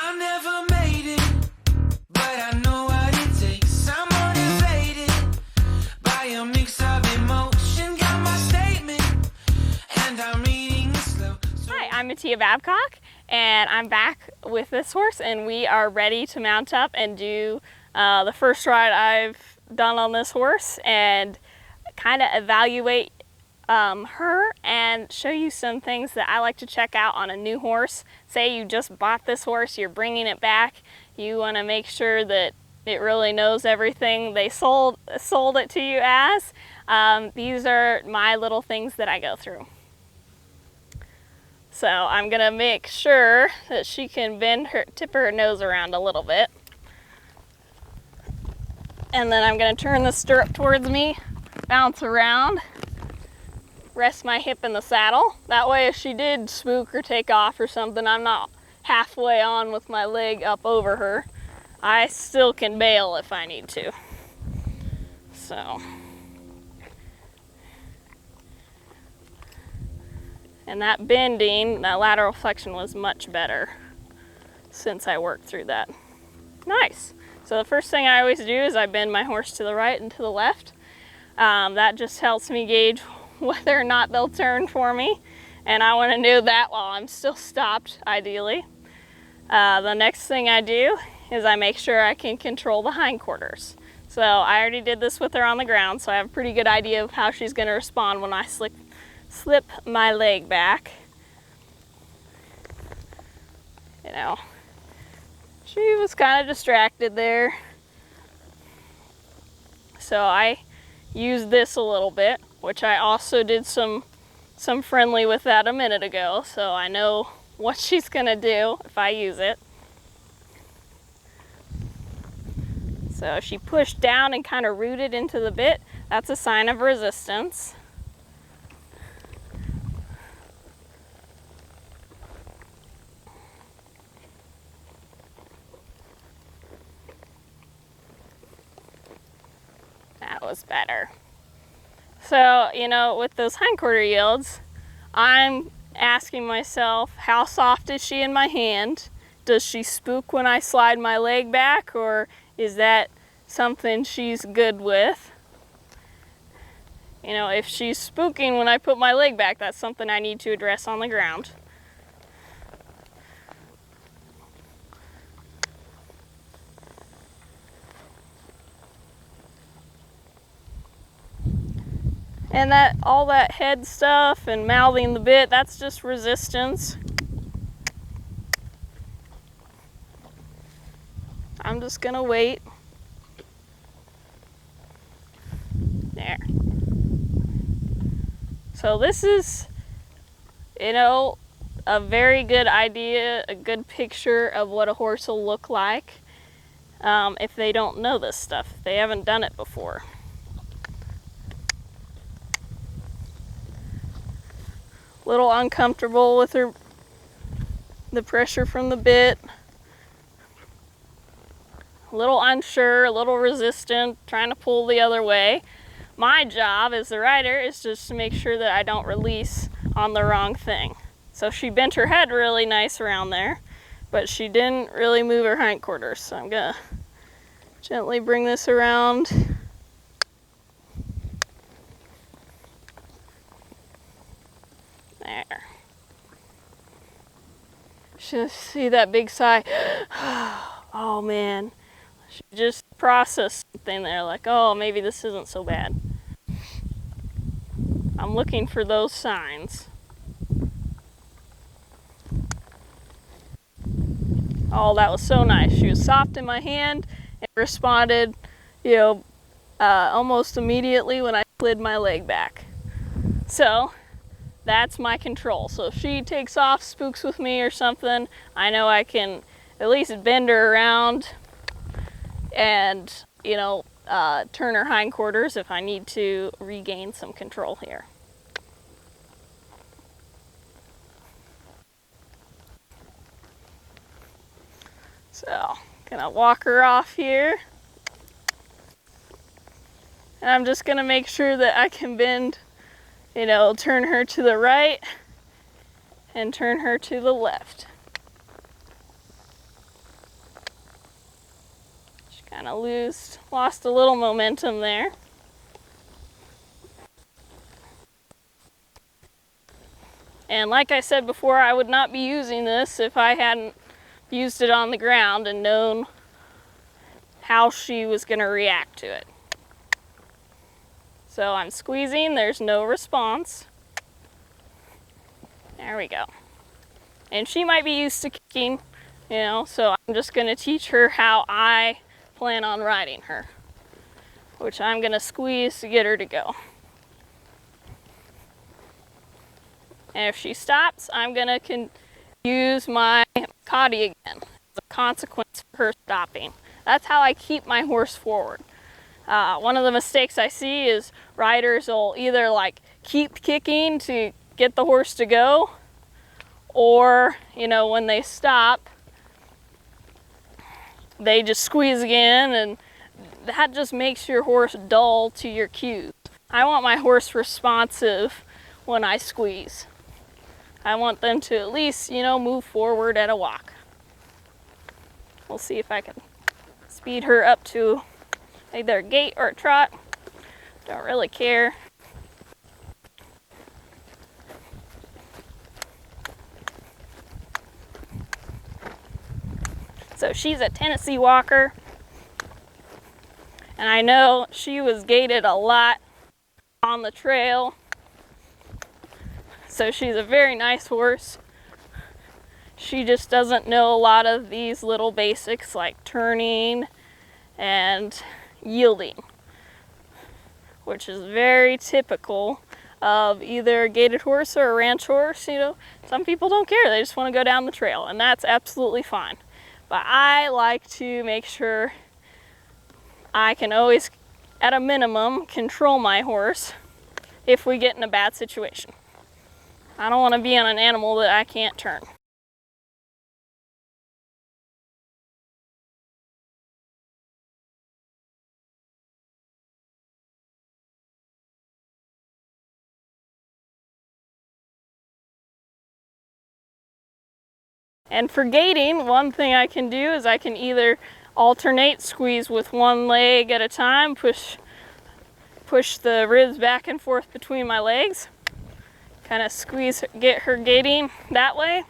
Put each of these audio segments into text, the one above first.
I never made it, but I know what it takes. I'm motivated by a mix of emotion. Got my statement, and I'm reading it slow. Hi, I'm Matea Babcock, and I'm back with this horse, and we are ready to mount up and do the first ride I've done on this horse and kind of evaluate her and show you some things that I like to check out on a new horse. Say you just bought this horse, you're bringing it back, you want to make sure that it really knows everything they sold it to you as. These are my little things that I go through. So I'm gonna make sure that she can tip her nose around a little bit. And then I'm gonna turn the stirrup towards me, bounce around, rest my hip in the saddle. That way if she did spook or take off or something, I'm not halfway on with my leg up over her. I still can bail if I need to. So. And that bending, that lateral flexion was much better since I worked through that. Nice. So the first thing I always do is I bend my horse to the right and to the left. That just helps me gauge whether or not they'll turn for me. And I want to know that while I'm still stopped, ideally. The next thing I do is I make sure I can control the hindquarters. So I already did this with her on the ground, so I have a pretty good idea of how she's going to respond when I slip my leg back. You know, she was kind of distracted there. So I used this a little bit, which I also did some friendly with that a minute ago, so I know what she's gonna do if I use it. So she pushed down and kind of rooted into the bit. That's a sign of resistance. That was better. So, you know, with those hindquarter yields, I'm asking myself, how soft is she in my hand? Does she spook when I slide my leg back, or is that something she's good with? You know, if she's spooking when I put my leg back, that's something I need to address on the ground. And all that head stuff and mouthing the bit, that's just resistance. I'm just gonna wait. There. So this is, you know, a very good idea, a good picture of what a horse will look like if they don't know this stuff, if they haven't done it before. Little uncomfortable with the pressure from the bit. A little unsure, a little resistant, trying to pull the other way. My job as the rider is just to make sure that I don't release on the wrong thing. So she bent her head really nice around there, but she didn't really move her hindquarters. So I'm gonna gently bring this around. There. Should see that big sigh. Oh man. She just processed something there, like, oh, maybe this isn't so bad. I'm looking for those signs. Oh, that was so nice. She was soft in my hand and responded, you know, almost immediately when I slid my leg back. So that's my control. So if she takes off, spooks with me or something, I know I can at least bend her around and, you know, turn her hindquarters if I need to regain some control here. So, gonna walk her off here. And I'm just gonna make sure that I can bend, you know, turn her to the right and turn her to the left. Kind of lost a little momentum there. And like I said before, I would not be using this if I hadn't used it on the ground and known how she was going to react to it. So I'm squeezing, there's no response. There we go. And she might be used to kicking, you know, so I'm just going to teach her how I plan on riding her, which I'm going to squeeze to get her to go. And if she stops, I'm going to use my coddy again as a consequence for her stopping. That's how I keep my horse forward. One of the mistakes I see is riders will either like keep kicking to get the horse to go, or, you know, when they stop, they just squeeze again, and that just makes your horse dull to your cues. I want my horse responsive when I squeeze. I want them to at least, you know, move forward at a walk. We'll see if I can speed her up to either a gait or a trot. Don't really care. So she's a Tennessee walker, and I know she was gaited a lot on the trail. So she's a very nice horse. She just doesn't know a lot of these little basics like turning and yielding, which is very typical of either a gaited horse or a ranch horse. You know, some people don't care, they just want to go down the trail, and that's absolutely fine. But I like to make sure I can always, at a minimum, control my horse if we get in a bad situation. I don't want to be on an animal that I can't turn. And for gaiting, one thing I can do is I can either alternate squeeze with one leg at a time, push the ribs back and forth between my legs, kind of squeeze, get her gaiting that way.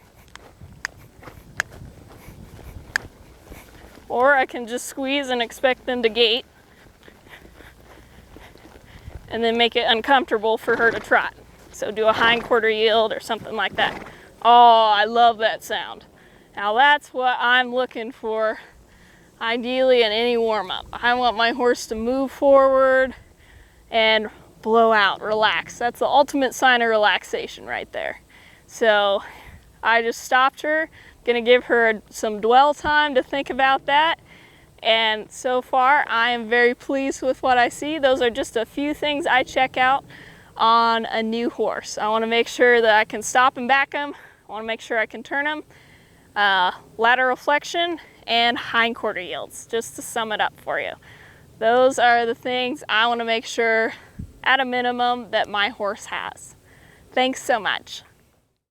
Or I can just squeeze and expect them to gait, and then make it uncomfortable for her to trot. So do a hind quarter yield or something like that. Oh, I love that sound. Now that's what I'm looking for, ideally in any warm-up. I want my horse to move forward and blow out, relax. That's the ultimate sign of relaxation right there. So I just stopped her, gonna give her some dwell time to think about that. And so far, I am very pleased with what I see. Those are just a few things I check out on a new horse. I wanna make sure that I can stop and back them. I wanna make sure I can turn them. Lateral flexion and hind quarter yields, just to sum it up for you. Those are the things I wanna make sure, at a minimum, that my horse has. Thanks so much.